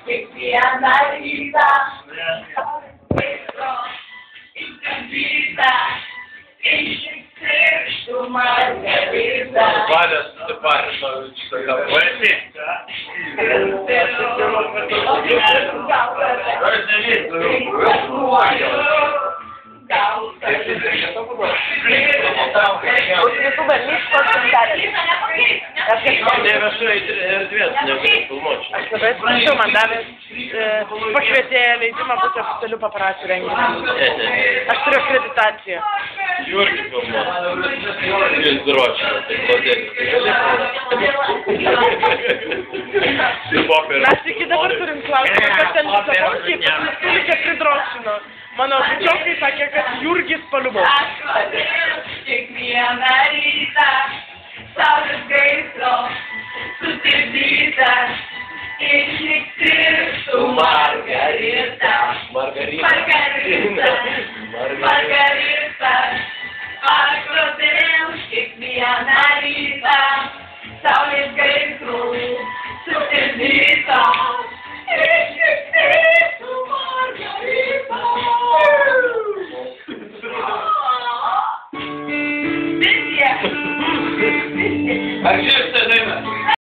kiekvieną rytą. Iškabita, išsikrikštų margarita. Valės, šitą poetį. Aš labai atsiprašau, man davė pakvietė leidimą būti oficialiu paparacių renginiu. Aš turiu akreditaciją. Jurgį filmuos. Jis dročino, tai kodėl. Mes iki dabar turim klausimą, kas ten Lisabonkėj pasilikę pridrošino. Mano bičiokai sakė, kad Jurgis paliubo. Aš padirbu kiekvieną rytą, saulės gaisro, sutirdyta, išsikrikštų margarita. Margarita.